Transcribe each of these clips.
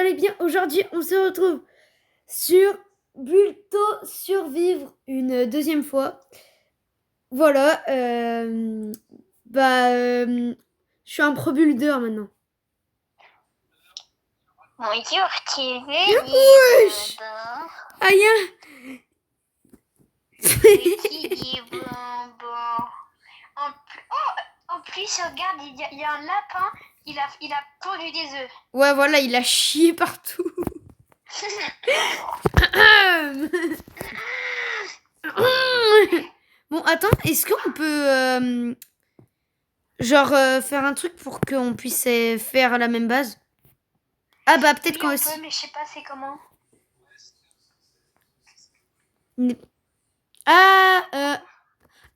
allez bien? Aujourd'hui, on se retrouve sur Bulto Survivre une deuxième fois. Voilà, je suis un pro builder maintenant. Bonjour, tu es Wesh! Aïe! petit bonbon. En plus, regarde, il y a un lapin, il a pondu des œufs. Ouais, voilà, il a chié partout. Bon, attends, est-ce qu'on peut faire un truc pour qu'on puisse faire la même base? Ah bah peut-être Oui, qu'on on aussi. peut, mais je sais pas c'est comment.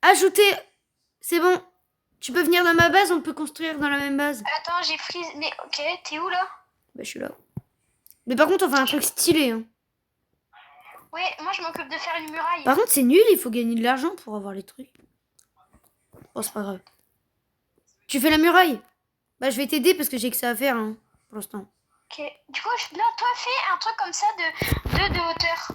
Ajouter. C'est bon. Tu peux venir dans ma base, on peut construire dans la même base. Attends, j'ai freeze. Mais ok, t'es où là? Bah je suis là. Mais par contre on fait un truc stylé. Hein. Ouais, moi je m'occupe de faire une muraille. Par contre c'est nul, il faut gagner de l'argent pour avoir les trucs. Oh c'est pas grave. Tu fais la muraille? Bah je vais t'aider parce que j'ai que ça à faire hein, pour l'instant. Ok, du coup, là, toi fais un truc comme ça de hauteur.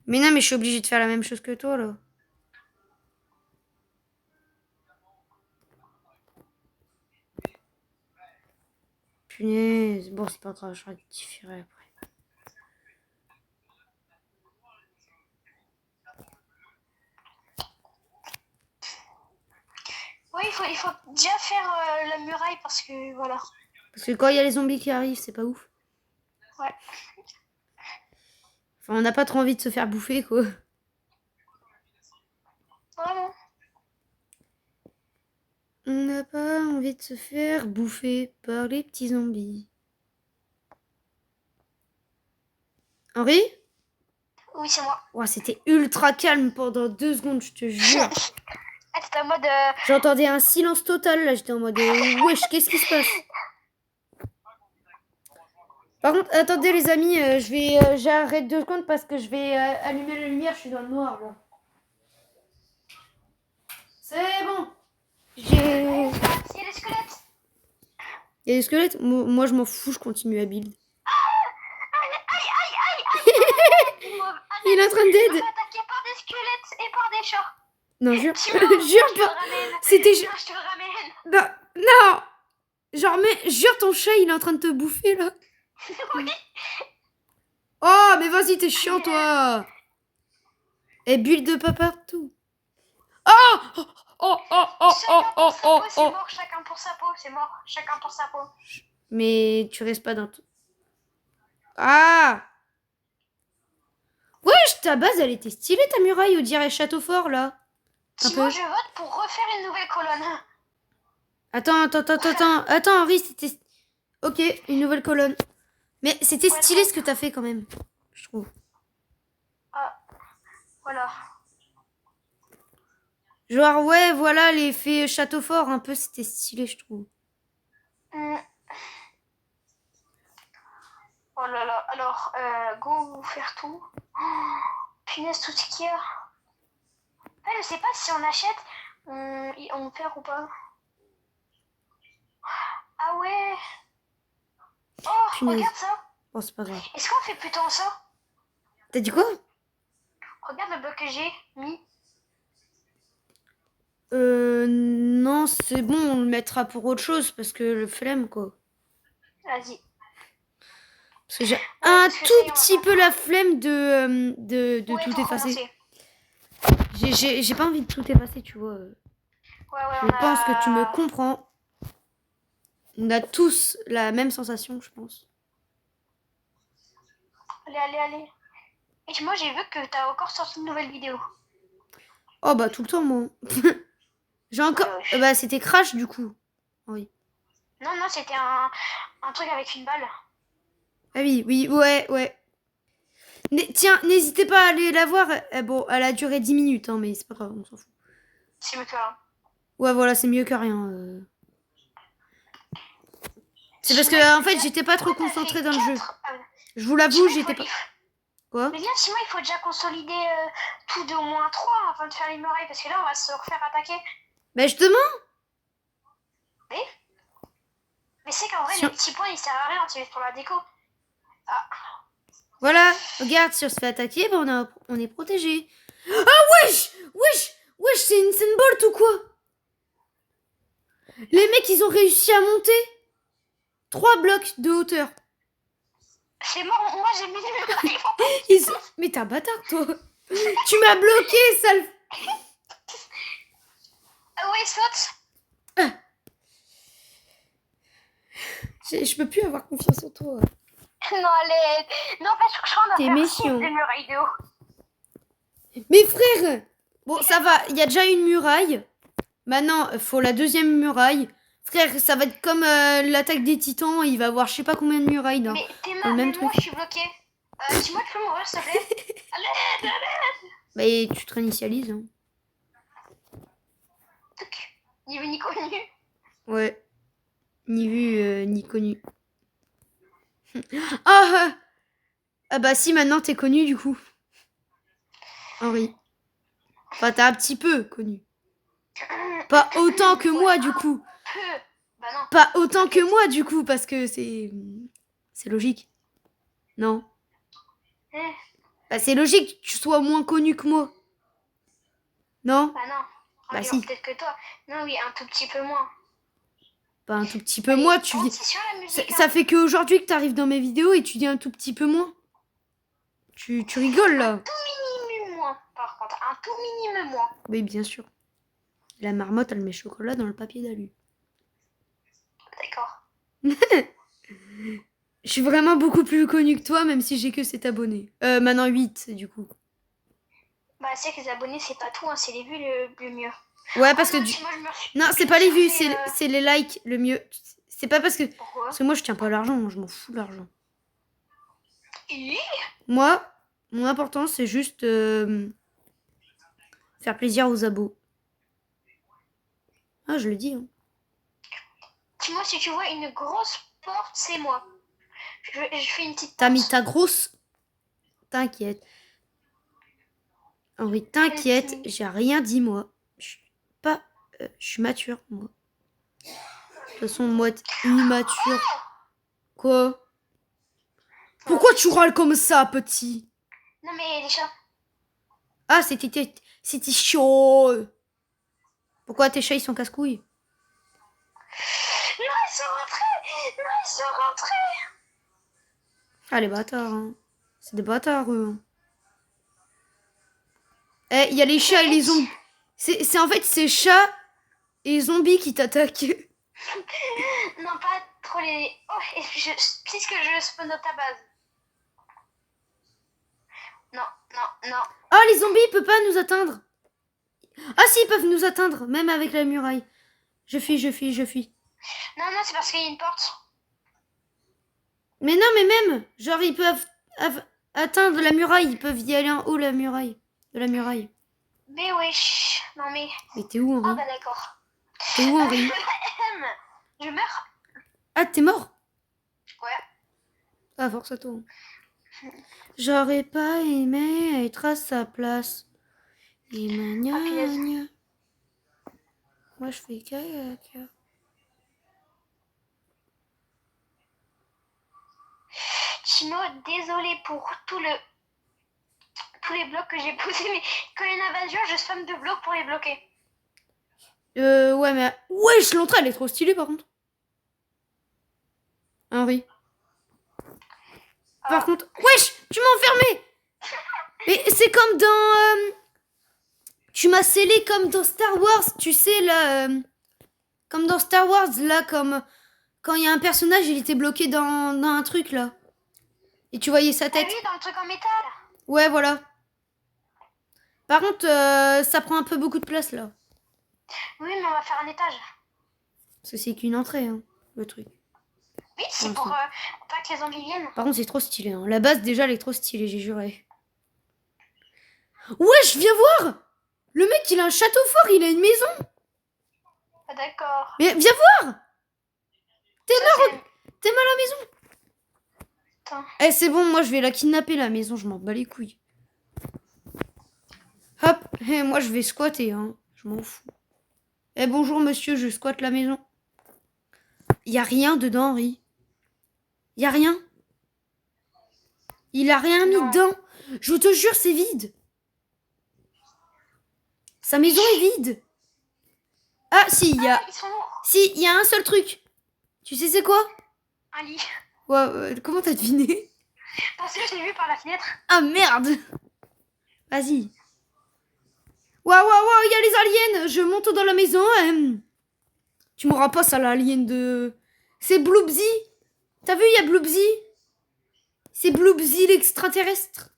Mais non mais je suis obligée de faire la même chose que toi là. Punaise. Bon c'est pas grave, je rectifierai après. Oui, il faut déjà faire la muraille parce que voilà. Parce que quand il y a les zombies qui arrivent, c'est pas ouf. Ouais. Enfin on n'a pas trop envie de se faire bouffer quoi. Vraiment. On n'a pas envie de se faire bouffer par les petits zombies. Henri? Oui, c'est moi. Ouais, c'était ultra calme pendant 2 secondes, je te jure. Ah, t'es en mode. J'entendais un silence total, là, j'étais en mode wesh, qu'est-ce qui se passe? Par contre, attendez les amis, j'arrête 2 secondes parce que je vais allumer la lumière, je suis dans le noir là. C'est bon. J'ai... Il y a des squelettes. Il y a des squelettes? Moi je m'en fous, je continue à build. Il est en train Je me d'aide. fais attaquer par des squelettes et par des chats. Non, jure. Tu me Jure pas. C'était... Non, je te le ramène. Non, non. Genre, mais jure, ton chat, il est en train de te bouffer, là. Oui. Oh, mais vas-y, t'es chiant, toi. Et build pas partout. Oh oh oh oh oh oh oh C'est oh. mort, chacun pour sa peau, c'est mort, chacun pour sa peau. Mais tu restes pas dans tout. Ah. Wesh, ta base, elle était stylée, ta muraille, on dirait château fort, là. Sinon, je vote pour refaire une nouvelle colonne. Attends, Henri, c'était... Ok, une nouvelle colonne. Mais c'était stylé ce que t'as fait, quand même. Je trouve. Ah, voilà. Genre, ouais, voilà, l'effet château fort, un peu, c'était stylé, je trouve. Oh là là, alors, go faire tout. Oh, punaise, tout ce qu'il y a. Ah, je sais pas si on achète, on perd ou pas. Ah ouais. Oh, Punaise. regarde ça. Oh, c'est pas grave. Est-ce qu'on fait plutôt ça? T'as dit quoi? Regarde le bloc que j'ai mis. Non, c'est bon, on le mettra pour autre chose, parce que le flemme, quoi. Vas-y. Parce que j'ai un tout petit peu la flemme de ouais, tout effacer. Commencer. J'ai pas envie de tout effacer, tu vois. Je pense que tu me comprends. On a tous la même sensation, je pense. Allez. Et moi, j'ai vu que t'as encore sorti une nouvelle vidéo. Oh, bah, tout le temps, moi. J'ai encore... Bah, c'était Crash, du coup. Oui. Non, c'était un truc avec une balle. Ah oui, ouais. Tiens, n'hésitez pas à aller la voir. Bon, elle a duré 10 minutes, hein, mais c'est pas grave, on s'en fout. C'est mieux que rien. Ouais, voilà, c'est mieux que rien. C'est parce que, en fait, j'étais pas trop concentrée dans le jeu. Je vous l'avoue, j'étais pas... Quoi? Mais bien, Simon, il faut déjà consolider tout de au moins 3 avant de faire les murailles, parce que là, on va se refaire attaquer. Bah, justement. Oui. c'est qu'en vrai, Si les on- petits points, ils servent à rien, c'est juste pour la déco. Ah, Voilà, regarde, si on se fait attaquer, ben on est protégé. Ah wesh, wesh, wesh, c'est une bolt ou quoi? Les mecs, ils ont réussi à monter 3 blocs de hauteur. c'est mort, moi j'ai mis les murailles. Mais t'es un bâtard, toi. Tu m'as bloqué, sale. Ah ouais, saute. Je peux plus avoir confiance en toi. Non, allez. Non, parce que je crois qu'on T'es doit faire méchant. 6 des murailles de haut. Mais frère, bon, ça va, il y a déjà une muraille. Maintenant, faut la deuxième muraille. Frère, ça va être comme l'attaque des titans. Il va avoir je sais pas combien de murailles dans Mais t'es le mal, même mais moi truc. je suis bloquée. Dis-moi, tu peux m'ouvrir s'il te plaît? Allez, allez. Bah, et tu te réinitialises. Hein. Ni vu ni connu. Ouais. Ni vu, ni connu. Ah, ah bah si, maintenant t'es connu du coup. Henri. Enfin, t'es un petit peu connu. Pas autant que moi du coup. Peu. Bah non. Pas autant que moi du coup, parce que c'est logique. Non. Eh, Bah, c'est logique que tu sois moins connu que moi. Non? bah non. Bah Alors, si. peut-être que toi. Non, oui, un tout petit peu moins. Pas un tout petit peu Allez, moins, tu monte, vis. c'est sur la musique. Ça fait qu'aujourd'hui que t'arrives dans mes vidéos et tu dis un tout petit peu moins. Tu rigoles là. Tout minimum moins, par contre. Un tout minimum moins. Oui, bien sûr. La marmotte, elle met chocolat dans le papier d'alu. D'accord. Je suis vraiment beaucoup plus connue que toi, même si j'ai que 7 abonnés. Maintenant 8, du coup. Bah, c'est que les abonnés, c'est pas tout, hein, c'est les vues le mieux. Ouais, parce Oh que non, du... moi, je me suis- Non, c'est pas je les me vues, suis fait, c'est les likes, le mieux. C'est pas parce que... Pourquoi? Parce que moi, je tiens pas à l'argent, je m'en fous de l'argent. Hi. Moi, mon important, c'est juste faire plaisir aux abos. Ah, je le dis. Hein. Dis-moi si tu vois une grosse porte, c'est moi. Je fais une petite T'as mis porte. ta grosse... T'inquiète. Henri, t'inquiète, Petit. j'ai rien dit, moi. Je suis pas... je suis mature, moi. De toute façon, moi, t'es immature. Quoi? Pourquoi tu râles comme ça, petit? Non mais les chats. Ah, c'était chaud. Pourquoi tes chats, ils sont casse-couilles? Non, ils sont rentrés. Non, ils sont rentrés. Ah, les bâtards, hein. C'est des bâtards, eux. Eh, il y a les chats et les zombies. C'est en fait ces chats et zombies qui t'attaquent. Non, pas trop les... Oh, et puisque je spawn dans ta base. Non, non, non. Ah, les zombies, ils peuvent pas nous atteindre. Ah, si, ils peuvent nous atteindre, même avec la muraille. Je fuis, je fuis, je fuis. Non, non, c'est parce qu'il y a une porte. Mais non, mais même, genre, ils peuvent atteindre la muraille. Ils peuvent y aller en haut, la muraille. De la muraille. Mais wesh. Non mais... Mais t'es où, Ah Henri? bah d'accord. T'es où, Henri? Je meurs. Ah, t'es mort? Ouais. Ah, force à toi. J'aurais pas aimé être à sa place. Et gna, punaise. gna. Moi, je fais caca. Chino, désolé pour tous les blocs que j'ai posés, mais quand il y a une invasion, je spam de blocs pour les bloquer. Ouais, mais... Wesh, l'entrée, elle est trop stylée, par contre. Henri. Par contre... Wesh, tu m'as enfermé. Mais c'est comme dans... Tu m'as scellé comme dans Star Wars, tu sais, là... Comme dans Star Wars, là, comme... Quand il y a un personnage, il était bloqué dans un truc, là. Et tu voyais sa Ah tête. oui, dans le truc en métal. Ouais, voilà. Par contre, ça prend un peu beaucoup de place, là. Oui, mais on va faire un étage. Parce que c'est qu'une entrée, hein, le truc. Oui, c'est pour pas que les zombies viennent. Par contre, c'est trop stylé. Hein. La base, déjà, elle est trop stylée, j'ai juré. Wesh, viens voir. Le mec, il a un château fort, il a une maison. Ah, d'accord. Mais viens voir. T'es mal à la maison. Attends. Eh, c'est bon, moi, je vais la kidnapper, la maison. Je m'en bats les couilles. Hop. Eh, moi, je vais squatter, hein. Je m'en fous. Eh, bonjour, monsieur, je squatte la maison. Y a rien dedans, Henri. Y a rien. Il a rien mis Non. dedans. Je te jure, c'est vide. Sa maison est vide. Ah, si, il y a... Ils sont lourds. Si, il y a un seul truc. Tu sais c'est quoi? Un lit. Ouais, comment t'as deviné? Parce que je l'ai vu par la fenêtre. Ah, merde. Vas-y. Waouh, il y a les aliens. Je monte dans la maison. Tu m'auras pas ça, l'alien de... C'est Bloobsy. T'as vu, il y a Bloobsy. C'est Bloobsy l'extraterrestre.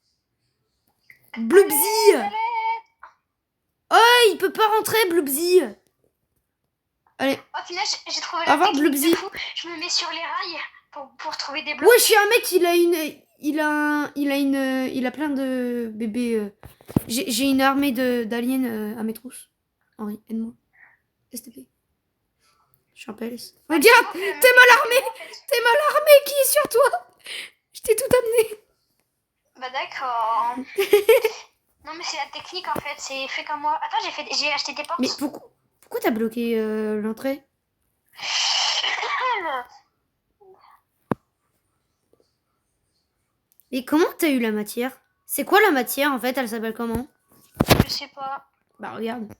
Bloobsy. Oh, il peut pas rentrer, Bloobsy. Allez. Oh final, j'ai trouvé Au la revoir, technique Bloobsy. de fou. Je me mets sur les rails pour trouver des blocs. Ouais, je suis un mec, il a plein de bébés. J'ai une armée d'aliens à mes trousses. Henri, aide-moi. S'il te plaît. Je suis un PLS. Regarde, t'es mal armé. T'es mal armé, qui est sur toi? Je t'ai tout amené. Bah d'accord. Non mais c'est la technique en fait, c'est fait comme moi. Attends, j'ai acheté des portes. Mais pourquoi t'as bloqué l'entrée? Mais comment t'as eu la matière? C'est quoi la matière en fait? Elle s'appelle comment? Je sais pas. Bah regarde.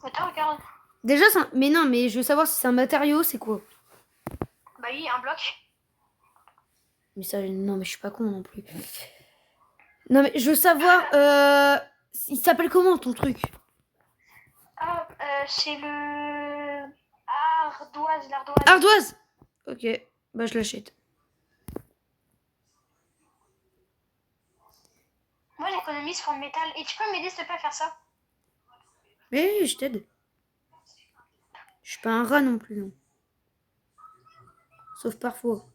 Attends, regarde. Déjà, mais non, mais je veux savoir si c'est un matériau, c'est quoi? Bah oui, un bloc. Mais ça, non, mais je suis pas con non plus. Non, mais je veux savoir, il s'appelle comment ton truc? Ah, c'est le l'ardoise. Ardoise. Ok, bah je l'achète. Moi j'économise pour le métal. Et tu peux m'aider s'il te plaît à faire ça? Mais je t'aide. Je suis pas un rat non plus, non. Sauf parfois.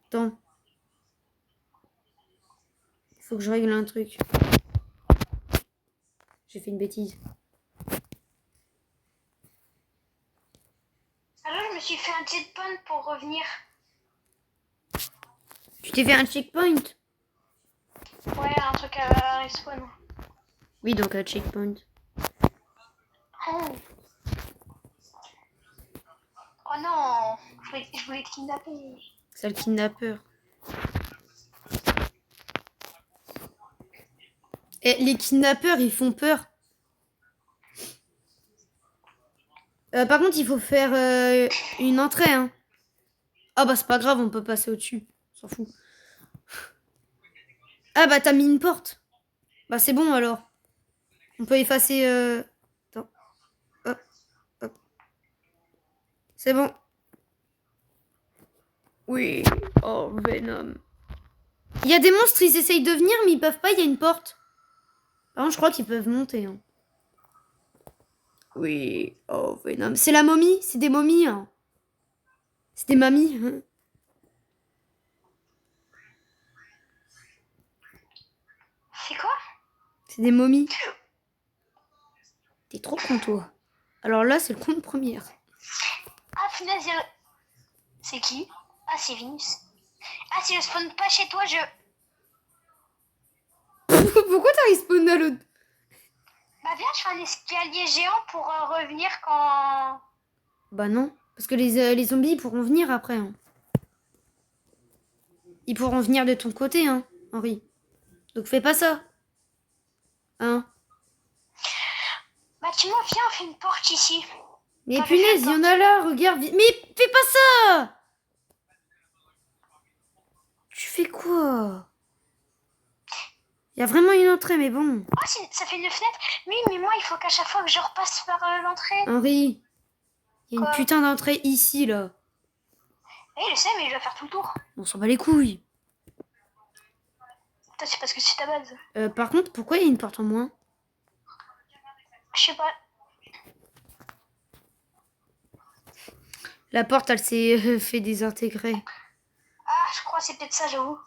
Attends. Faut que je règle un truc. J'ai fait une bêtise. Alors je me suis fait un checkpoint pour revenir. Tu t'es fait un checkpoint? Ouais, un truc à respawn. Oui, donc un checkpoint. Oh. Oh non, je voulais te kidnapper. C'est le kidnappeur. Et les kidnappeurs, ils font peur. Par contre, il faut faire une entrée. Hein. Ah bah c'est pas grave, on peut passer au-dessus. On s'en fout. Ah bah t'as mis une porte. Bah c'est bon alors. On peut effacer... Attends. Hop. Hop. C'est bon. Oui. Oh, Venom. Il y a des monstres, ils essayent de venir, mais ils peuvent pas, il y a une porte. Par contre, je crois qu'ils peuvent monter. Hein. Oui. Oh, Venom. C'est la momie, c'est des momies. Hein. C'est des mamies. Hein. C'est quoi? C'est des momies. T'es trop con, toi. Alors là, c'est le compte première. Ah, punaise, c'est qui? Ah, c'est Vinus. Ah, si je spawn pas chez toi, je... Pourquoi t'as respawn à l'autre? Bah viens, je fais un escalier géant pour revenir quand... Bah non. Parce que les zombies, ils pourront venir après. Hein. Ils pourront venir de ton côté, hein, Henri. Donc fais pas ça. Hein? Bah tu vois, viens, on fait une porte ici. Mais T'as punaise, il y en a là, regarde. Mais fais pas ça! Tu fais quoi? Il y a vraiment une entrée, mais bon. Oh, ça fait une fenêtre. Oui, mais moi, il faut qu'à chaque fois que je repasse par l'entrée. Henri, il y a Quoi? une putain d'entrée ici, là. Oui, je sais, mais je dois faire tout le tour. On s'en bat les couilles. Toi, c'est parce que c'est ta base. Par contre, pourquoi il y a une porte en moins? Je sais pas. La porte, elle s'est fait désintégrer. Ah, je crois que c'est peut-être ça, j'avoue.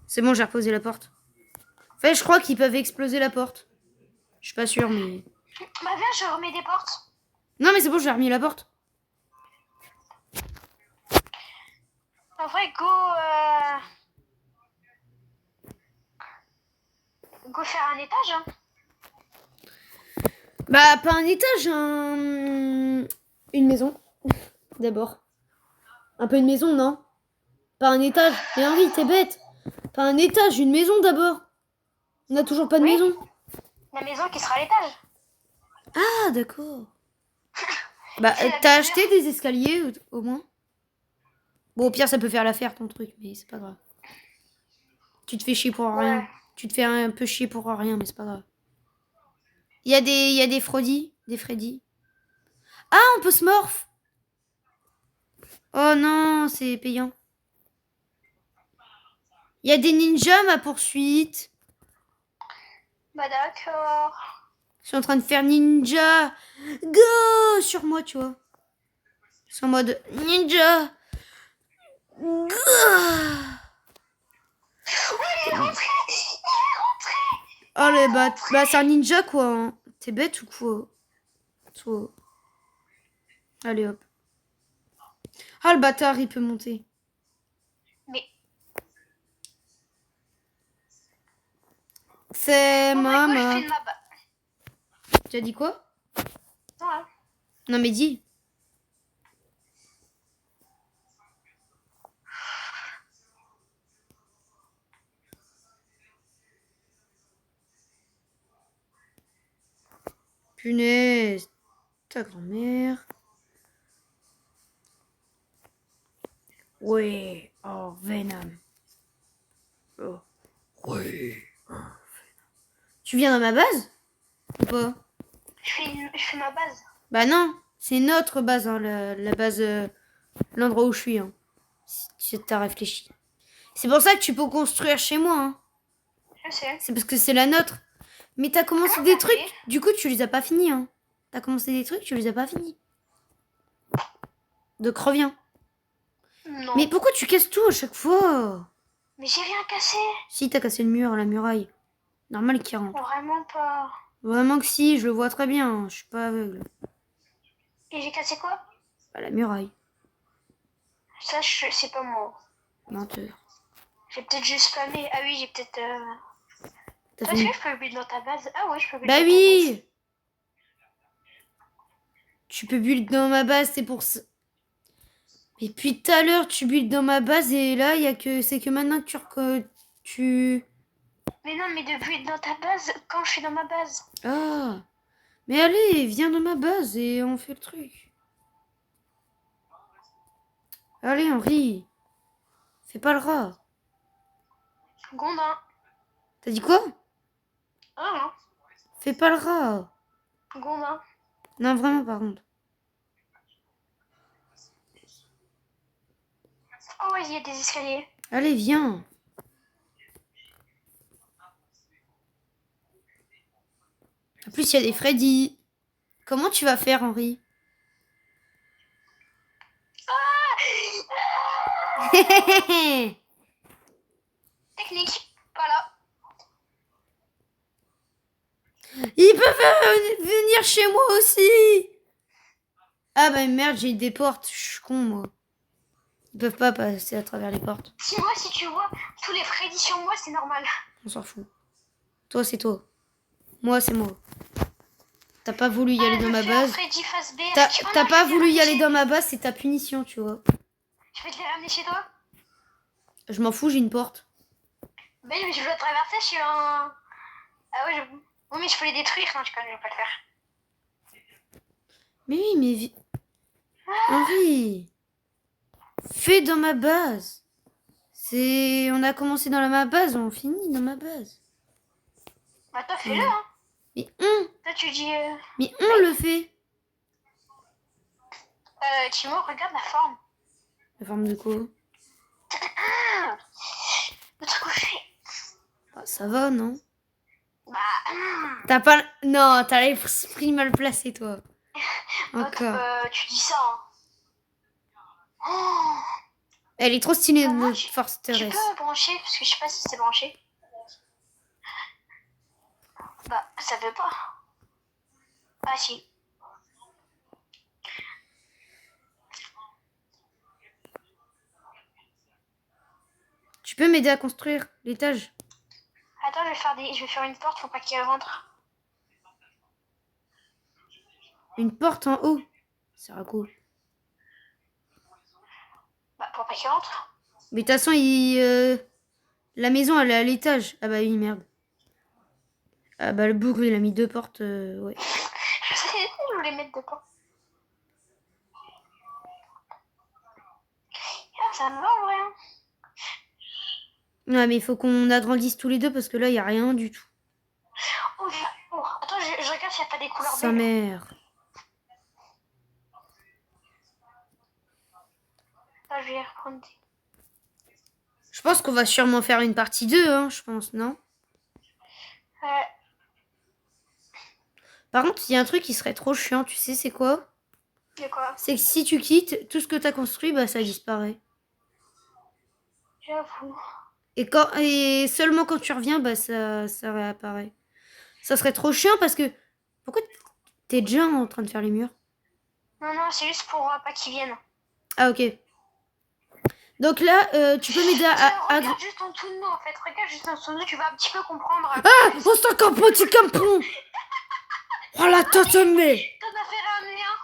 C'est bon, j'ai reposé la porte. En fait, je crois qu'ils peuvent exploser la porte. Je suis pas sûre, mais... Bah viens, je remets des portes. Non, mais c'est bon, j'ai remis la porte. En vrai, go faire un étage, hein. Bah, pas un étage, une maison. D'abord. Un peu une maison, non? Pas un étage. Mais Henri, t'es bête. Pas un étage, une maison d'abord. On n'a toujours pas de Oui. maison. La maison qui sera à l'étage. Ah, d'accord. Bah, C'est la t'as misère. acheté des escaliers au moins? Bon, au pire, ça peut faire l'affaire ton truc, mais c'est pas grave. Tu te fais chier pour rien. Ouais. Tu te fais un peu chier pour rien, mais c'est pas grave. Il y a des Freddy. Des Freddy. Ah, on peut se morph. Oh non, c'est payant. Il y a des ninjas, ma poursuite. Bah d'accord. Je suis en train de faire ninja. Go sur moi, tu vois. C'est en mode ninja. Go. Il est rentré. Oh les bah c'est un ninja quoi. Hein. T'es bête ou quoi? Toi. Allez hop. Ah le bâtard il peut monter. Mais C'est bon, bah, écoute, je maman. fais ma base. Tu as dit quoi? Ouais. Non mais dis. Punaise. Ta grand-mère. Ouais. Oh Venom. Oh. Ouais. Tu viens dans ma base? Ou pas? Je fais ma base. Bah non. C'est notre base, hein, la base. L'endroit où je suis. Hein. Si t'as réfléchi. C'est pour ça que tu peux construire chez moi. Hein. Je sais. C'est parce que c'est la nôtre. Mais t'as commencé Comment des t'as trucs. fait? Du coup, tu les as pas finis. Hein. T'as commencé des trucs, tu les as pas finis. Donc reviens. Non. Mais pourquoi tu casses tout à chaque fois? Mais j'ai rien cassé. Si, t'as cassé le mur, la muraille. Normal qu'il rentre. Vraiment pas. Vraiment que si, je le vois très bien. Hein. Je suis pas aveugle. Et j'ai cassé quoi? Bah, la muraille. Ça, c'est pas moi. Menteur. J'ai peut-être juste spammé. Ah oui, j'ai peut-être. T'as Est-ce fait que je peux build dans ta base? Ah ouais, je peux build Bah dans ta base. oui. Tu peux build dans ma base, c'est pour ça. Mais depuis tout à l'heure, tu build dans ma base et là, c'est que maintenant que tu... Mais non, mais de build dans ta base quand je suis dans ma base. Ah. Mais allez, viens dans ma base et on fait le truc. Allez, Henri. Fais pas le rat. Gondin. T'as dit quoi? Ah Fais pas le rat. non. Gondin. Non, vraiment, par contre. Oh ouais, il y a des escaliers. Allez, viens. En plus, il y a des Freddy. Comment tu vas faire, Henri? Technique. Voilà. Ils peuvent venir chez moi aussi. Ah bah merde, j'ai des portes. Je suis con, moi. Ils peuvent pas passer à travers les portes. Si tu vois tous les Freddy sur moi, c'est normal. On s'en fout. Toi, c'est toi. Moi, c'est moi. T'as pas voulu y aller dans ma base. Freddy face B. T'as pas voulu y aller dans ma base, c'est ta punition, tu vois. Je vais te les ramener chez toi. Je m'en fous, j'ai une porte. Mais je dois traverser, je suis un... Ah ouais, oui, mais je peux les détruire. Non, je vais pas le faire. Mais oui, mais... Henri, fais dans ma base. On a commencé dans ma base, on finit dans ma base. Bah toi, fais-le, hein. Mais Toi, tu dis... Mais on le fait. Timo, regarde la forme. La forme de quoi? Le truc où je suis. Bah, ça va, non? Bah... T'as pas... Non, t'as l'esprit mal placé, toi. Encore. Tu dis ça, hein. Oh, Elle est trop stylée, Moi, notre tu forteresse. peux brancher, parce que je sais pas si c'est branché. Bah, ça veut pas. Ah si. Tu peux m'aider à construire l'étage? Attends, je vais faire une porte, faut pas qu'il rentre. Une porte en haut. Ça sera cool. Bah, pour pas qu'il rentre. Mais de toute façon, la maison, elle est à l'étage. Ah bah oui, merde. Ah bah le bougre, il a mis 2 portes. Ouais. Je voulais mettre dedans. Ah, ça me va en vrai. Hein. Ouais, mais il faut qu'on agrandisse tous les deux parce que là, il n'y a rien du tout. Oh, attends, je regarde s'il n'y a pas des couleurs Sa belles. mère. Là, je vais reprendre des... Je pense qu'on va sûrement faire une partie 2, hein, je pense, non? Par contre, il y a un truc qui serait trop chiant, tu sais, c'est quoi? De quoi? C'est que si tu quittes, tout ce que tu as construit, bah ça disparaît. J'avoue. Et seulement quand tu reviens, bah ça réapparaît. Ça serait trop chiant parce que... Pourquoi t'es déjà en train de faire les murs? Non, non, c'est juste pour pas qu'ils viennent. Ah, ok. Donc là, tu peux m'aider Regarde juste en dessous de nous, en fait. Regarde juste en dessous de nous, tu vas un petit peu comprendre. Ah, on s'en comprend, tu comprends. Oh la tête mais. T'en as fait ramener un.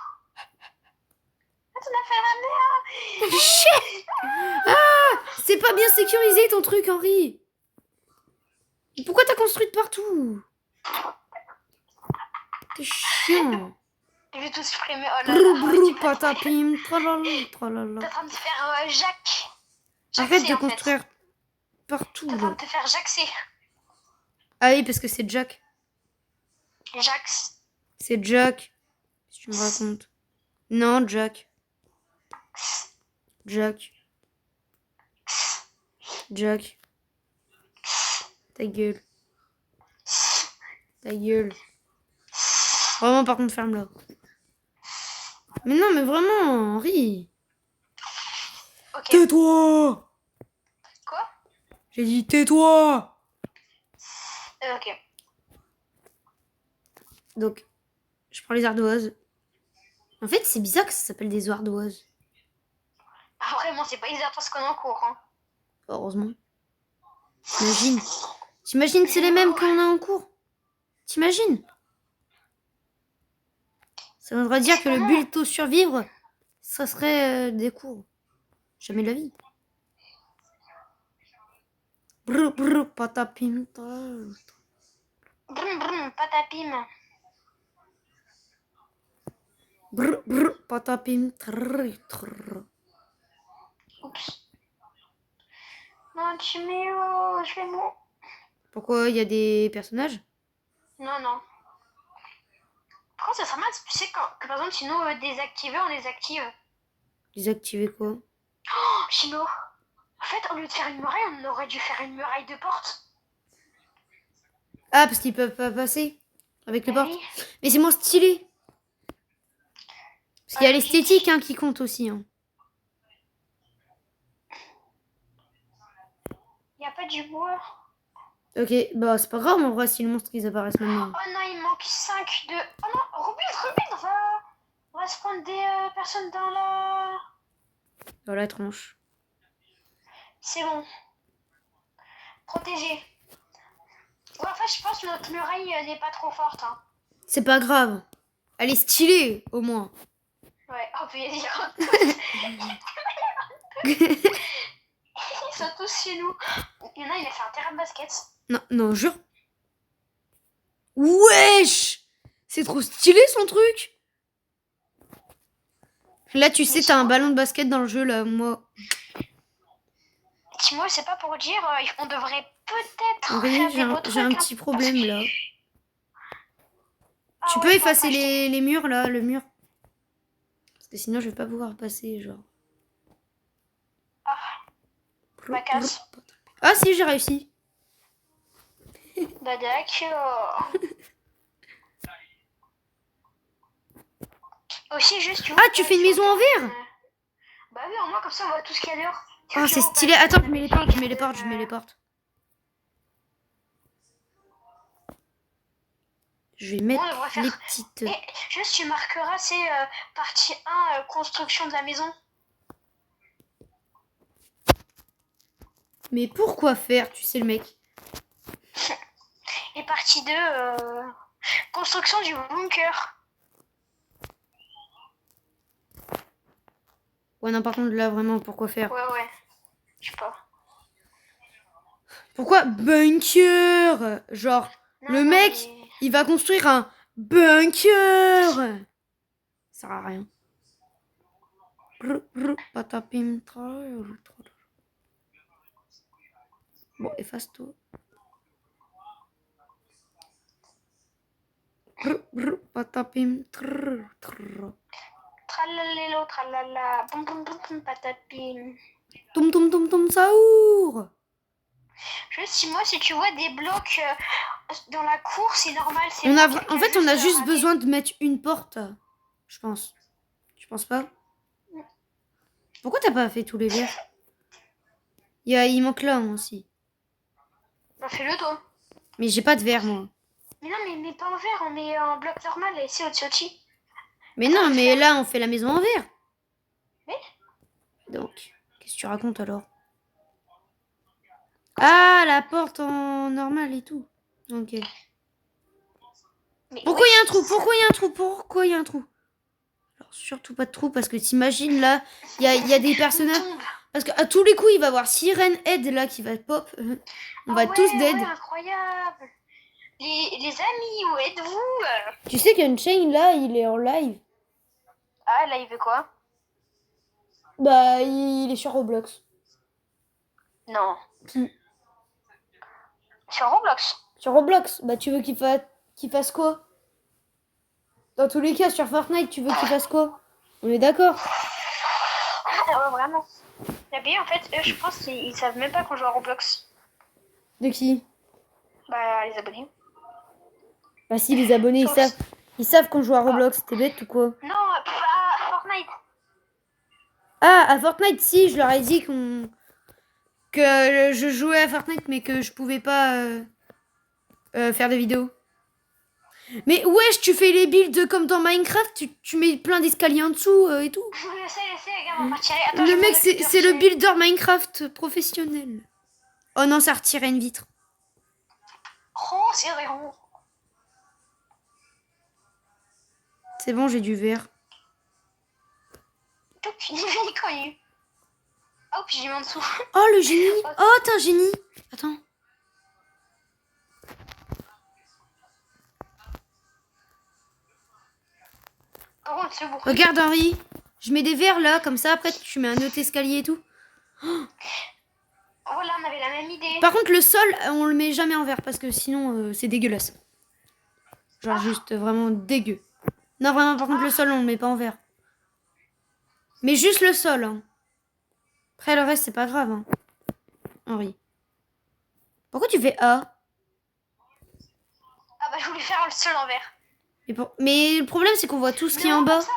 T'en as fait ramener un. Chut. Ah, c'est pas bien sécurisé ton truc, Henri. Pourquoi t'as construit de partout? T'es chiant. Je vais tout supprimer. Oh là Brou là. brou patapim, tralala, T'es tralala. en train de te faire Jacques. Arrête de Jaxer, en fait. construire partout. T'es en train Là. de te faire Jaxer. Ah oui, parce que c'est Jack. Jax. C'est Jack. Si tu me racontes. Non, Jack. Jack. Jack. Ta gueule. Ta gueule. Vraiment, par contre, ferme-la. Mais non, mais vraiment, Henri. Ok. Tais-toi. Quoi? J'ai dit tais-toi. Ok. Donc, je prends les ardoises. En fait, c'est bizarre que ça s'appelle des ardoises. Ah, vraiment, c'est pas bizarre parce qu'on est en cours. Hein. Heureusement. T'imagines? T'imagines c'est les mêmes qu'on a en cours? T'imagines? Ça voudrait dire que le but au survivre, ça serait des cours. Jamais de la vie. Brr, brr, patapim. Brum brum, patapim. Brr, brr, patapim. Trrr, trrr. Oups. Non, Timéo, je vais mourir. Pourquoi il y a des personnages? Non, non. Par contre, ça serait mal, tu sais, que par exemple, si nous désactiver, on les active. Désactiver quoi? Oh, Chino. En fait, au lieu de faire une muraille, on aurait dû faire une muraille de porte. Ah, parce qu'ils peuvent pas passer avec les Bah portes. oui. Mais c'est moins stylé. Parce qu'il y a l'esthétique hein, qui compte aussi. Hein. Y a pas du bois. Ok, bah c'est pas grave en vrai si le monstre ils apparaissent maintenant. Oh non, il manque 5 de... Oh non, Rubin, on va se prendre des personnes dans la... Dans la tronche. C'est bon. Protégé. Ouais, en fait, je pense que notre muraille n'est pas trop forte. Hein. C'est pas grave. Elle est stylée au moins. Ouais, oh puis ils sont tous chez nous. Il y en a, il a fait un terrain de basket. Non, non, jure. Wesh! C'est trop stylé son truc! Là, tu sais, t'as un ballon de basket dans le jeu, là, moi. Timo, c'est pas pour dire, on devrait peut-être Oui, faire j'ai des un, beaux j'ai un trucs, petit hein, problème, parce que- là. Ah Tu ouais, peux faut effacer pas acheter. les murs, là, le mur? Parce que sinon, je vais pas pouvoir passer, genre. Ah, ma casse. Ah, si, j'ai réussi. Bah d'accord. Aussi, juste, tu vois, Ah, tu fais une maison en verre? Bah oui, au moins, comme ça, on voit tout ce qu'il y a dehors. Oh, c'est stylé. Attends, je mets les portes, je mets les portes, je mets les portes. Je vais mettre on devrait faire- les petites... Et juste, tu marqueras, c'est partie 1, construction de la maison. Mais pourquoi faire, tu sais, le mec? Et partie 2, construction du bunker. Ouais, non, par contre, là, vraiment, pourquoi faire? Ouais. Je sais pas. Pourquoi bunker? Genre, Non, le non, mec, mais... il va construire un bunker. Ça sert à rien. Patapim, bon, efface-toi. Patapim. Tralalelo, tralala, boum boum boum boum, patapim. Tom tom tom tom saour. Juste si moi, si tu vois des blocs dans la cour, c'est normal. C'est On a, moi, en quelqu'un fait, on a juste raté. besoin de mettre une porte, je pense. Tu penses pas? Pourquoi t'as pas fait tous les verres? Il manque là aussi. Bah, fais-le toi. Mais j'ai pas de verre, moi. Mais non, mais pas en verre, on met en bloc normal et ici au-dessus. Mais Attends, non, je vais mais faire. là, on fait la maison en verre. Mais Donc, qu'est-ce que tu racontes alors? Ah, la porte en normal et tout. Ok. Mais Pourquoi il y a un wesh, trou? Pourquoi il y a un trou? Pourquoi il y a un trou? Alors, surtout pas de trou, parce que t'imagines, là, il y a des on personnages... tombe. Parce qu'à tous les coups, il va y avoir Sirène Head, là, qui va pop. On Ah va tous ouais, dead. incroyable. Les amis, où êtes-vous? Tu sais qu'Unchain, là, il est en live. Ah, là, il veut quoi? Bah, il est sur Roblox. Non. Si. Sur Roblox. Sur Roblox, bah, tu veux qu'il fasse quoi? Dans tous les cas, sur Fortnite, tu veux qu'il fasse quoi? On est d'accord? Ah, vraiment. La B, en fait, eux, je pense qu'ils savent même pas qu'on joue à Roblox. De qui? Bah, les abonnés. Bah si, les abonnés, Sauf... ils savent qu'on joue à Roblox. T'es bête ou quoi? Non, à Fortnite. Ah, à Fortnite, si, je leur ai dit que je jouais à Fortnite, mais que je pouvais pas faire de vidéos. Mais wesh, tu fais les builds comme dans Minecraft, tu mets plein d'escaliers en dessous et tout. Je sais, regarde, on va retirer. Attends, Le je mec, m'en occupe de c'est le retirer. builder Minecraft professionnel. Oh non, ça retirait une vitre. Oh, c'est rond. C'est bon, j'ai du verre. Aucune idée quand il y a eu. Oh, puis j'ai mis en dessous. Oh, le génie. Oh, t'es un génie. Attends. Par contre, c'est beaucoup. Regarde, Henri. Je mets des verres là, comme ça, après tu mets un autre escalier et tout. Oh là, on avait la même idée. Par contre, le sol, on le met jamais en verre parce que sinon, c'est dégueulasse. Genre, juste vraiment dégueu. Non, vraiment, par contre, le sol, on le met pas en verre. Mais juste le sol. Hein. Après, le reste, c'est pas grave. Hein. Henri. Pourquoi tu fais A? Ah bah, je voulais faire le sol en vert. Mais le problème, c'est qu'on voit tout ce qui est en Non, bas. comme ça.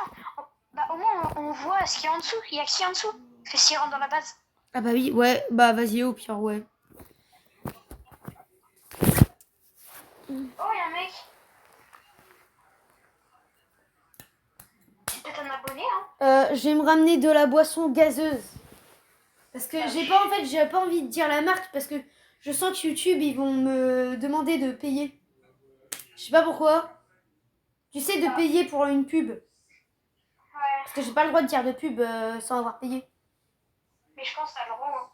Bah, au moins, on voit ce qu'il y a en dessous. Il y a qui en dessous? Parce que s'il rentre dans la base. Ah bah oui, ouais. Bah vas-y, au pire, ouais. Oh, il y a un mec. C'est peut-être un abonné, hein. Je vais me ramener de la boisson gazeuse. Parce que j'ai pas envie de dire la marque parce que je sens que YouTube, ils vont me demander de payer. Je sais pas pourquoi. Tu sais, de payer pour une pub. Ouais. Parce que j'ai pas le droit de dire de pub sans avoir payé. Mais je pense que t'as le droit, hein.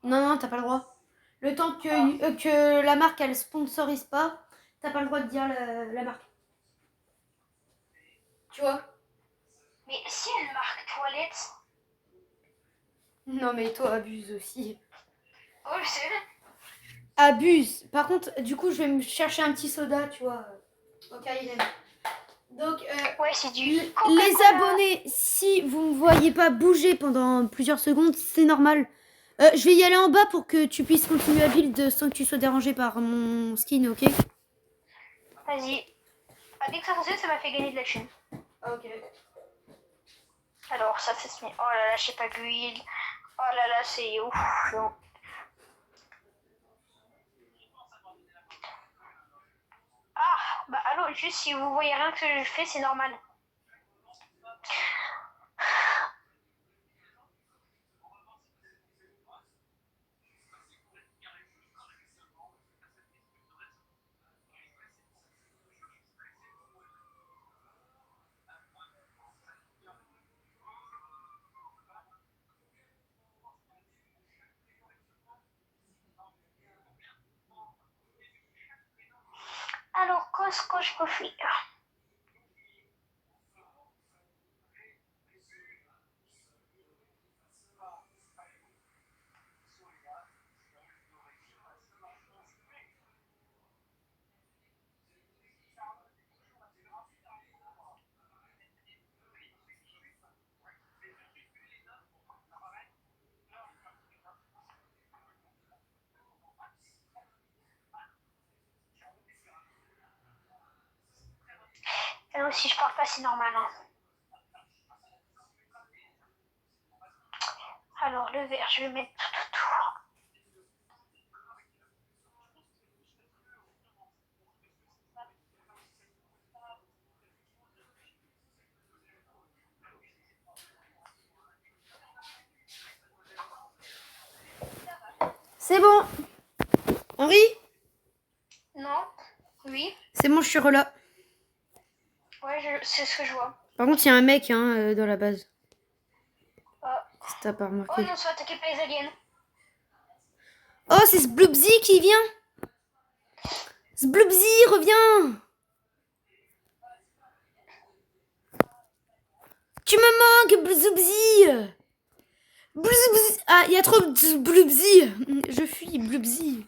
Non, non, t'as pas le droit. Le temps que la marque, elle sponsorise pas, t'as pas le droit de dire la marque. Tu vois? Mais si elle marque toilette. Non, mais toi, abuse aussi. Oh, je sais. Abuse. Par contre, du coup, je vais me chercher un petit soda, tu vois. Ok, Irène. Donc, Ouais, c'est du. les abonnés, si vous ne voyez pas bouger pendant plusieurs secondes, c'est normal. Je vais y aller en bas pour que tu puisses continuer à build sans que tu sois dérangé par mon skin, ok? Vas-y. Ah, dès que ça fonctionne, ça m'a fait gagner de la thune. Ok. Alors, ça fait se met. Oh là là, je sais pas d'huile. Oh là là, c'est ouf. Non. Ah, bah allô, juste si vous voyez rien que je fais, c'est normal. Alors, qu'est-ce que je peux faire? Et aussi, je parle pas, c'est normal. Hein. Alors, le verre, je vais mettre tout. C'est bon. Henri? Non? Oui? C'est bon, je suis là. Ouais, c'est ce que je vois. Par contre, il y a un mec dans la base. Ah. Si t'as pas Oh remarqué. non, soit attaqué par les aliens. Oh, c'est Sbloobzy qui vient. Sbloobzy, reviens. Tu me manques, Bloobzy. Bloobzy. Ah, il y a trop de Bloobzy. Je fuis, Bloobzy.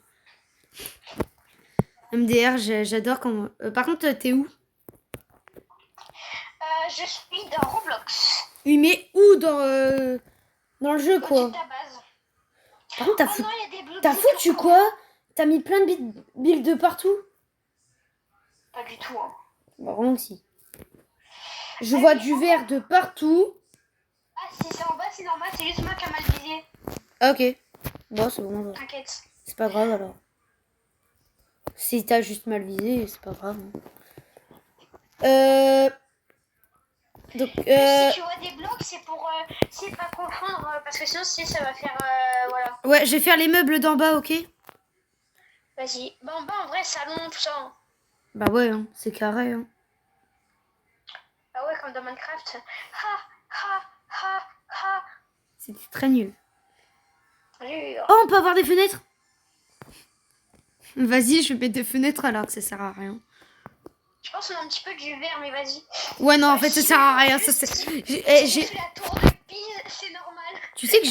MDR, j'adore quand... par contre, t'es où? Je suis dans Roblox. Oui, mais où dans le jeu, quoi? Au-dessus de ta base. Par contre, Oh non, il y a des Bloobzy t'as foutu partout. quoi? T'as mis plein de builds de partout? Pas du tout. Hein. Bah, vraiment aussi. Je vois du vert de partout. Ah, si c'est en bas, c'est normal, c'est juste moi qui a mal visé. Ah, ok. Bon, c'est bon alors. T'inquiète. C'est pas grave alors. Si t'as juste mal visé, c'est pas grave. Donc, Si tu vois des blocs, c'est pour pas confondre, parce que sinon, ça va faire. Voilà. ouais, je vais faire les meubles d'en bas, ok? Vas-y. Bah, en bas, en vrai, salon, tout ça. Hein. Bah ouais, hein, c'est carré. Hein. Ah ouais, comme dans Minecraft. Ha, ha, ha, ha. C'était très nul. Dur. Oh, on peut avoir des fenêtres? Vas-y, je vais mettre des fenêtres alors que ça sert à rien. Je pense qu'on a un petit peu du vert, mais vas-y. Ouais, non, en fait, ça sert à rien. Ça, J'ai fait la tour de Pise, c'est normal. Tu sais que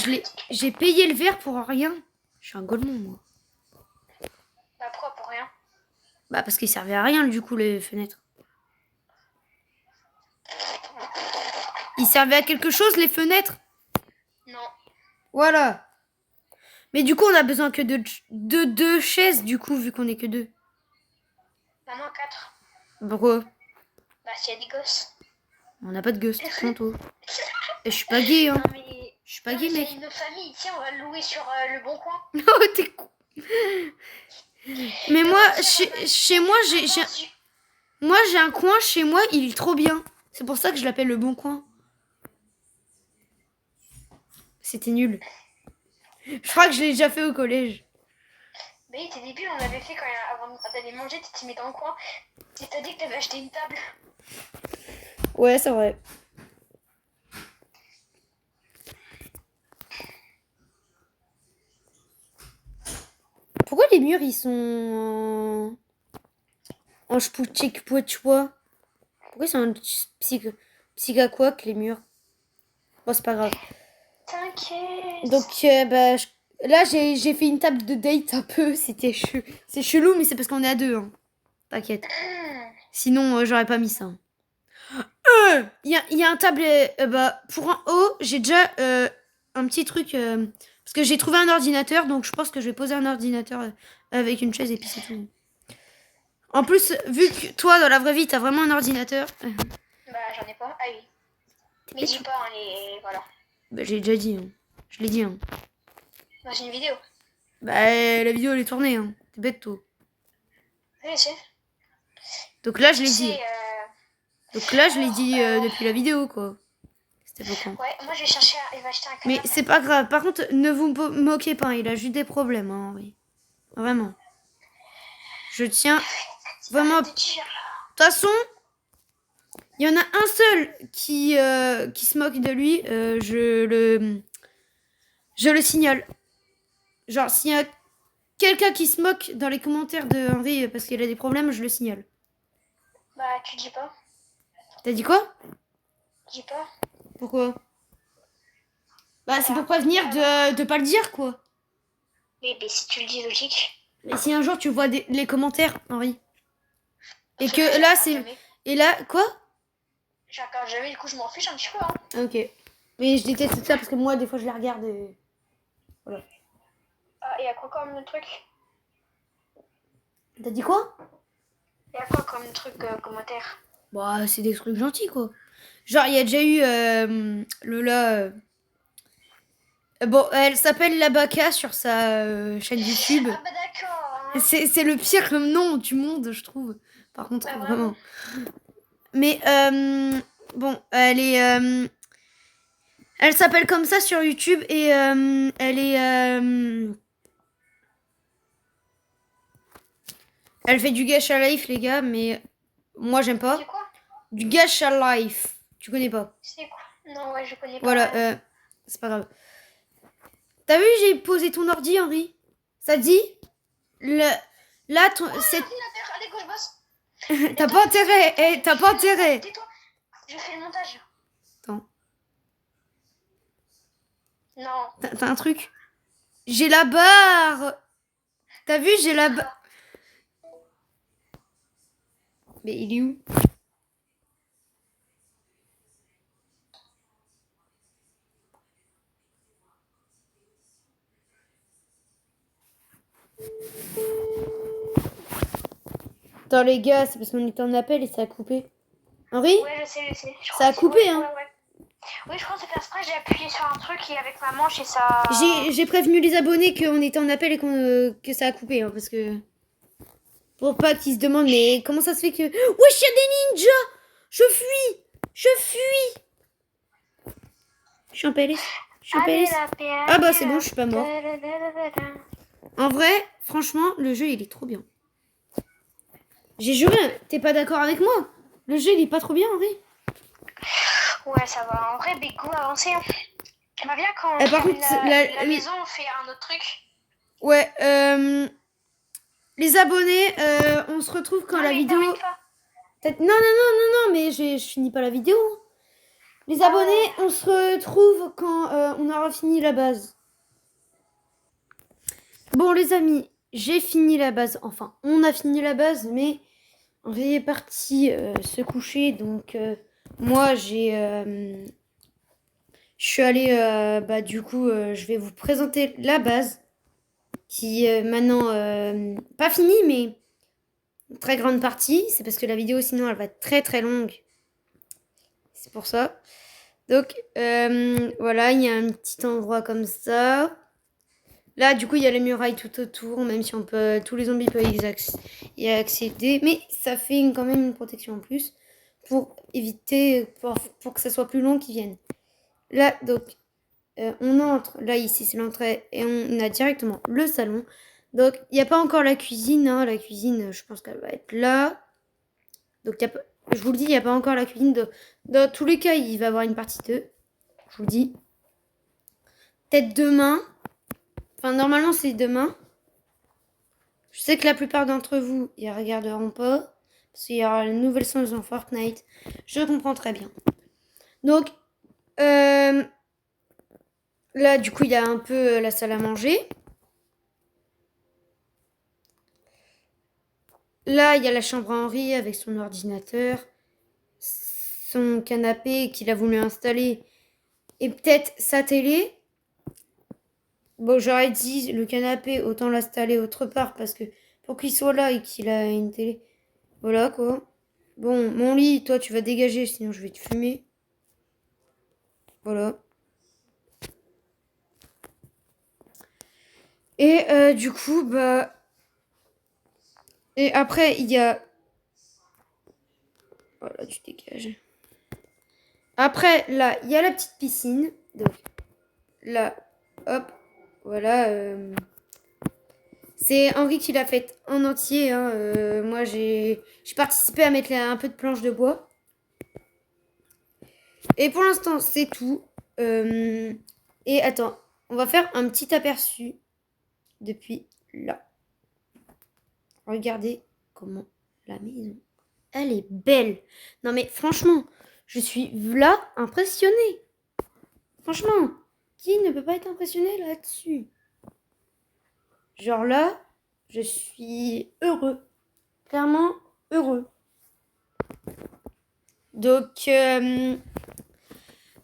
j'ai payé le verre pour rien. Je suis un golemon, moi. Bah, pourquoi pour rien? Bah, parce qu'il servait à rien, du coup, les fenêtres. Ils servaient à quelque chose, les fenêtres? Non. Voilà. Mais du coup, on a besoin que de deux chaises, du coup, vu qu'on est que deux. Maintenant, 4. Pourquoi? Bah, s'il y a des gosses. On n'a pas de ghost, bientôt. Et je suis pas gay, hein. Non, mais. Je suis pas gay, mec. Une famille, tiens, on va le louer sur le bon coin. Oh, t'es con. Mais moi, chez moi, j'ai un coin chez moi, il est trop bien. C'est pour ça que je l'appelle le bon coin. C'était nul. Je crois que je l'ai déjà fait au collège. Mais t'es débile, on l'avait fait avant d'aller manger, t'étais mis dans le coin. Et t'as dit que t'avais acheté une table. Ouais, c'est vrai. Pourquoi les murs, ils sont en chpouchik pouetchoua? Pourquoi ils sont en psychaquac, les murs? Bon, c'est pas grave. T'inquiète. Donc, bah, là, j'ai fait une table de date un peu. C'est chelou, mais c'est parce qu'on est à deux. Hein. T'inquiète. Sinon, j'aurais pas mis ça. Il y a un table. Bah, pour un haut, j'ai déjà un petit truc. Parce que j'ai trouvé un ordinateur, donc je pense que je vais poser un ordinateur avec une chaise et puis c'est tout. En plus, vu que toi, dans la vraie vie, t'as vraiment un ordinateur. Bah, j'en ai pas. Ah oui. Mais dis pas, hein, voilà. Bah, j'ai déjà dit. Hein. Je l'ai dit. Hein. Dans une vidéo. Bah, la vidéo, elle est tournée. Hein. T'es bête, toi. Oui, je sais. Donc là, je l'ai dit. Donc là, je l'ai dit depuis la vidéo, quoi. C'était pas con. Ouais, moi, je vais chercher il va acheter un canapé. Mais c'est pas grave. Par contre, ne vous moquez pas. Il a juste des problèmes, hein, oui. Vraiment. Je tiens vraiment. De toute façon, il y en a un seul qui se moque de lui. Je le signale. Genre, s'il y a quelqu'un qui se moque dans les commentaires de Henri parce qu'il a des problèmes, je le signale. Bah, tu dis pas. T'as dit quoi? Dis pas. Pourquoi? Bah, c'est Voilà. pour prévenir de pas le dire, quoi. Mais si tu le dis, logique. Et si un jour tu vois les commentaires, Henri, et Parce que que là, je c'est... regarde jamais. Et là, quoi? Je regarde jamais, du coup, je m'en fiche un petit peu. Hein. Ok. Mais je déteste ça parce que moi, des fois, je les regarde et... Voilà. Ah, et à quoi comme truc? T'as dit quoi? Et à quoi comme truc commentaire? Bah, c'est des trucs gentils, quoi. Genre, il y a déjà eu Lola... Bon, elle s'appelle Labaka sur sa chaîne YouTube. Ah bah d'accord. Hein. C'est le pire nom du monde, je trouve. Par contre, Bah, vraiment. Mais bon, elle est... elle s'appelle comme ça sur YouTube et elle est... elle fait du gacha life, les gars, mais moi, j'aime pas. C'est quoi? Du gacha life. Tu connais pas? C'est quoi? Non, ouais, je connais pas. Voilà, c'est pas grave. T'as vu, j'ai posé ton ordi, Henri? Ça te dit? Là, ton... c'est... L'ordinateur, allez, go, je bosse. T'as pas intérêt, t'as pas intérêt. Tais-toi, je fais le montage. Attends, Non. t'as un truc? J'ai la barre. T'as vu, j'ai la barre. Mais il est où? Attends, les gars, c'est parce qu'on était en appel et ça a coupé. Henri? Ouais, je sais. Ça a coupé, hein. Ouais. Oui, je crois que c'est parce que j'ai appuyé sur un truc et avec ma manche et ça... J'ai prévenu les abonnés qu'on était en appel et que ça a coupé, hein, parce que... Pour pas qu'ils se demandent, mais comment ça se fait que... Wesh, y'a des ninjas! Je fuis! Je suis en PLS. Je suis en Allez, PLS. la PA. Ah bah c'est bon, je suis pas mort. En vrai, franchement, le jeu, il est trop bien. J'ai juré, t'es pas d'accord avec moi? Le jeu, il est pas trop bien, Henri. Ouais, ça va. En vrai, go, avancer. Bah bien quand on par termine contre, la maison, on fait un autre truc. Ouais, les abonnés, on se retrouve quand Non, la mais vidéo... t'arrêtes pas. Non, mais je finis pas la vidéo. Les abonnés, on se retrouve quand on aura fini la base. Bon, les amis, j'ai fini la base. Enfin, on a fini la base, mais Henri est parti se coucher. Donc, moi, je suis allée... bah, du coup, je vais vous présenter la base. Qui est maintenant... pas finie, mais... très grande partie. C'est parce que la vidéo, sinon, elle va être très, très longue. C'est pour ça. Donc, voilà, il y a un petit endroit comme ça. Là, du coup, il y a les murailles tout autour, même si on peut, tous les zombies peuvent y accéder. Mais ça fait quand même une protection en plus pour éviter, pour que ça soit plus long qu'ils viennent. Là, donc, on entre, là, ici, c'est l'entrée, et on a directement le salon. Donc, il n'y a pas encore la cuisine. Hein. La cuisine, je pense qu'elle va être là. Donc, je vous le dis, il n'y a pas encore la cuisine. Dans tous les cas, il va y avoir une partie 2. Je vous le dis. Peut-être demain. Enfin, normalement, c'est demain. Je sais que la plupart d'entre vous, ils regarderont pas. Parce qu'il y aura une nouvelle saison Fortnite. Je comprends très bien. Donc, là, du coup, il y a un peu la salle à manger. Là, il y a la chambre à Henri avec son ordinateur. Son canapé qu'il a voulu installer. Et peut-être sa télé. Bon, j'aurais dit le canapé, autant l'installer autre part parce que pour qu'il soit là et qu'il a une télé. Voilà quoi. Bon, mon lit, toi tu vas dégager sinon je vais te fumer. Voilà. Et du coup, bah. Et après, il y a. Voilà, tu dégages. Après, là, il y a la petite piscine. Donc, là, hop. Voilà. C'est Henri qui l'a faite en entier. Hein. Moi, j'ai participé à mettre un peu de planche de bois. Et pour l'instant, c'est tout. Et attends, on va faire un petit aperçu depuis là. Regardez comment la maison, elle est belle. Non mais franchement, je suis là impressionnée. Franchement, qui ne peut pas être impressionné là-dessus? Genre là, je suis heureux. Clairement heureux. Donc,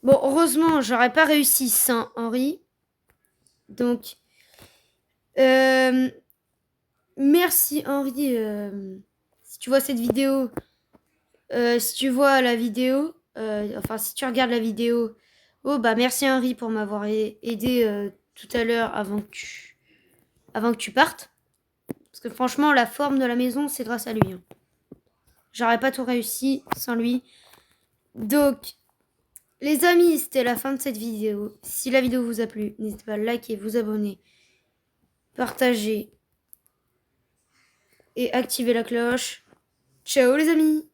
bon, heureusement, j'aurais pas réussi sans Henri. Donc, merci Henri. Si tu vois cette vidéo, si tu vois la vidéo, enfin, si tu regardes la vidéo, oh, bah, merci Henri pour m'avoir aidé tout à l'heure avant que tu partes. Parce que franchement, la forme de la maison, c'est grâce à lui. Hein. J'aurais pas tout réussi sans lui. Donc, les amis, c'était la fin de cette vidéo. Si la vidéo vous a plu, n'hésitez pas à liker, vous abonner, partager et activer la cloche. Ciao les amis!